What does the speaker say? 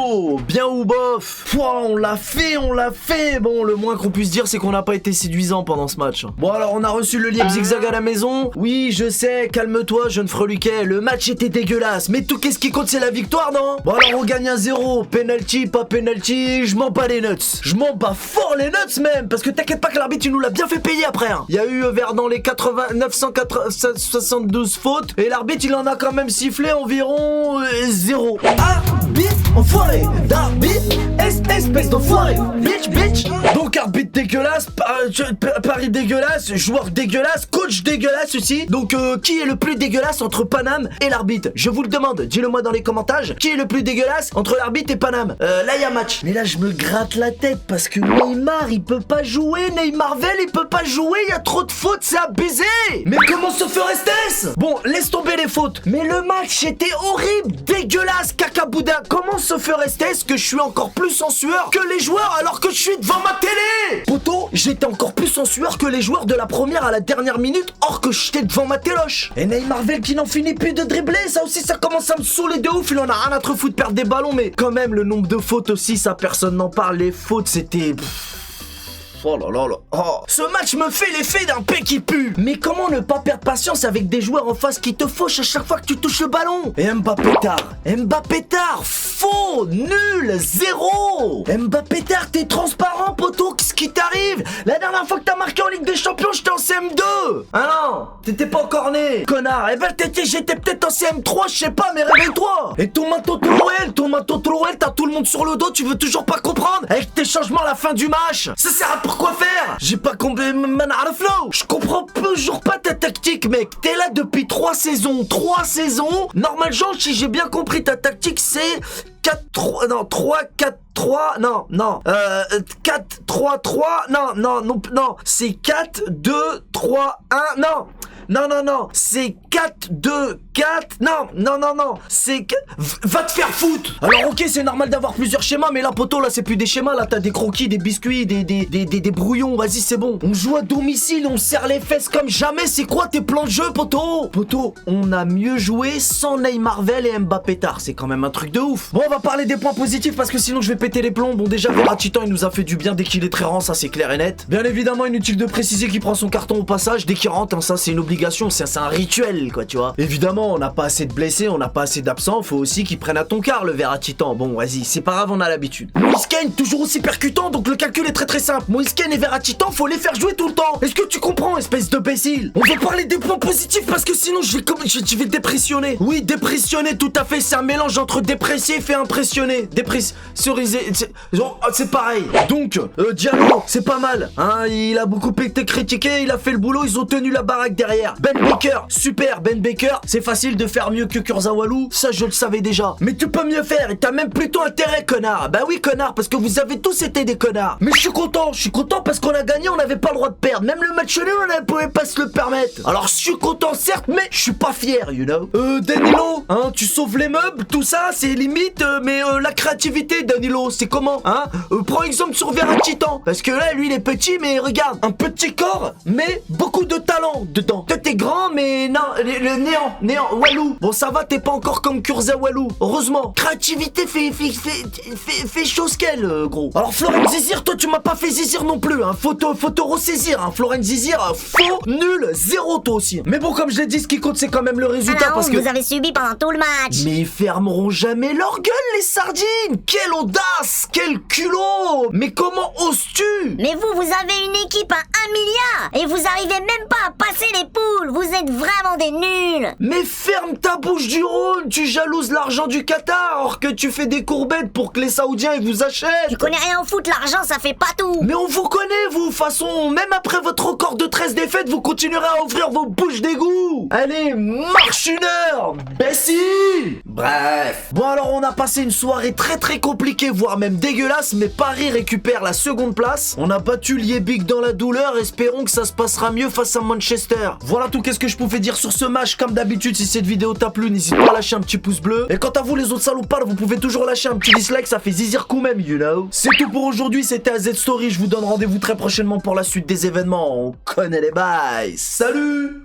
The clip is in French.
Yo, bien ou bof? Pouah, on l'a fait. Bon, le moins qu'on puisse dire, c'est qu'on n'a pas été séduisant pendant ce match. Bon, alors, on a reçu le lièvre zigzag à la maison. Oui, je sais, calme-toi, jeune freluquet. Le match était dégueulasse, mais tout, qu'est-ce qui compte, c'est la victoire, non? Bon, alors, on gagne 1-0. Penalty, pas penalty, je m'en bats les nuts. Je m'en bats fort les nuts, même, parce que t'inquiète pas que l'arbitre, il nous l'a bien fait payer après. Hein. Il y a eu vers dans les 972 fautes, et l'arbitre, il en a quand même sifflé environ 0. Arbitre enfoiré, d'arbitre, espèce d'enfoiré, bitch. Donc arbitre dégueulasse, pari dégueulasse, joueur dégueulasse, coach dégueulasse aussi. Donc qui est le plus dégueulasse entre Paname et l'arbitre? Je vous le demande, dis-le moi dans les commentaires. Qui est le plus dégueulasse entre l'arbitre et Paname? Là il y a match. Mais là je me gratte la tête parce que Neymar il peut pas jouer, Neymarvel il peut pas jouer, il y a trop de fautes, c'est abusé. Mais comment se ferait-ce? Bon, laisse tomber les fautes. Mais le match était horrible, dégueulasse, cacaboudin. Comment se ferait-ce que je suis encore plus en sueur que les joueurs alors que je suis devant ma télé? Poto, j'étais encore plus en sueur que les joueurs de la première à la dernière minute, or que j'étais devant ma téloche. Et Neymarvel qui n'en finit plus de dribbler, ça aussi ça commence à me saouler de ouf, il en a rien à te foutre de perdre des ballons, mais quand même le nombre de fautes aussi, ça personne n'en parle, les fautes c'était... Oh là là là. Oh. Ce match me fait l'effet d'un paix qui pue. Mais comment ne pas perdre patience avec des joueurs en face qui te fauchent à chaque fois que tu touches le ballon? Et Mbappé tard, faux, nul, 0. Mbappé tard, t'es transparent, poteau, qu'est-ce qui t'arrive? La dernière fois que t'as marqué en Ligue des Champions, j'étais en CM2. Ah non, t'étais pas encore né, connard. Eh ben j'étais peut-être en CM3, je sais pas, mais réveille-toi. Et ton manteau Toloel, t'as tout le monde sur le dos, tu veux toujours pas comprendre? Avec tes changements à la fin du match, ça sert à quoi faire? J'ai pas compris, flow. Je comprends toujours pas ta tactique, mec. T'es là depuis 3 saisons. Normalement, si j'ai bien compris ta tactique, c'est 4-3, non, 3-4-3, non, 4-3-3, non, c'est 4-2-3-1, non, c'est 4-2-4, non, c'est... Va te faire foutre. Alors ok, c'est normal d'avoir plusieurs schémas, mais là, poto, là, c'est plus des schémas, là, t'as des croquis, des biscuits, des brouillons, vas-y, c'est bon. On joue à domicile, on serre les fesses comme jamais, c'est quoi tes plans de jeu, poto? Poto, on a mieux joué sans Neymarvel et Mbappé tard, c'est quand même un truc de ouf. Bon, on va parler des points positifs, parce que sinon, je vais péter les plombs. Bon, déjà, Verratti, il nous a fait du bien dès qu'il est très rang, ça, c'est clair et net. Bien évidemment, inutile de préciser qu'il prend son carton au passage, dès qu'il rentre, hein, ça, c'est une obligation. C'est un rituel, quoi, tu vois. Évidemment, on n'a pas assez de blessés, on n'a pas assez d'absents, faut aussi qu'ils prennent à ton quart le Verratti. Bon, vas-y, c'est pas grave, on a l'habitude. Moïse Kean, toujours aussi percutant, donc le calcul est très simple. Moïse Kean et Verratti, faut les faire jouer tout le temps. Est-ce que tu comprends, espèce d'imbécile? On va parler des points positifs parce que sinon je vais dépressionner. Oui, dépressionner, tout à fait, c'est un mélange entre dépressif et impressionné. Dépressuriser, c'est pareil. Donc, Diallo, c'est pas mal, hein, il a beaucoup été critiqué, il a fait le boulot, ils ont tenu la baraque derrière. Ben Baker, super, Ben Baker, c'est facile de faire mieux que Kurzawa, ça je le savais déjà. Mais tu peux mieux faire et t'as même plutôt intérêt, connard. Bah oui, connard, parce que vous avez tous été des connards. Mais je suis content parce qu'on a gagné, on n'avait pas le droit de perdre. Même le match nul, on ne pouvait pas se le permettre. Alors je suis content, certes, mais je suis pas fier, you know. Danilo, hein, tu sauves les meubles, tout ça, c'est limite, mais la créativité, Danilo, c'est comment, hein? Prends exemple sur Verratti, parce que là, lui, il est petit, mais regarde, un petit corps, mais beaucoup de talent dedans. Toi, t'es grand, mais non, le néant, Walou. Bon, ça va, t'es pas encore comme Kurzawa, heureusement. Créativité fait chose qu'elle, gros. Alors, Florent Zizir, toi, tu m'as pas fait zizir non plus, hein. Faut te ressaisir, hein. Florent Zizir, faux, nul, 0, toi aussi. Mais bon, comme je l'ai dit, ce qui compte, c'est quand même le résultat, parce que... vous avez subi pendant tout le match. Mais ils fermeront jamais leur gueule, les sardines. Quelle audace, quel culot. Mais comment oses-tu? Mais vous avez une équipe à 1 milliard et vous arrivez même pas à passer les poules. Vous êtes vraiment des nuls. Mais ferme ta bouche du Rhône, tu jalouses l'argent du Qatar, or que tu fais des courbettes pour que les Saoudiens ils vous achètent. Tu connais rien au foot, l'argent ça fait pas tout. Mais on vous connaît, vous, de toute façon, même après votre record de 13 défaites, vous continuerez à ouvrir vos bouches d'égout. Allez, marche une heure, imbécile. Bref. Bon alors on a passé une soirée très compliquée, voire même dégueulasse, mais Paris récupère la seconde place. On a battu Liebig dans la douleur, espérons que ça se passera mieux face à Manchester. Voilà tout, qu'est-ce que je pouvais dire sur ce match. Comme d'habitude, si cette vidéo t'a plu, n'hésite pas à lâcher un petit pouce bleu. Et quant à vous les autres salopards, vous pouvez toujours lâcher un petit dislike, ça fait zizir coup même, you know. C'est tout pour aujourd'hui, c'était AZ Story, je vous donne rendez-vous très prochainement pour la suite des événements. On connaît les bails, salut.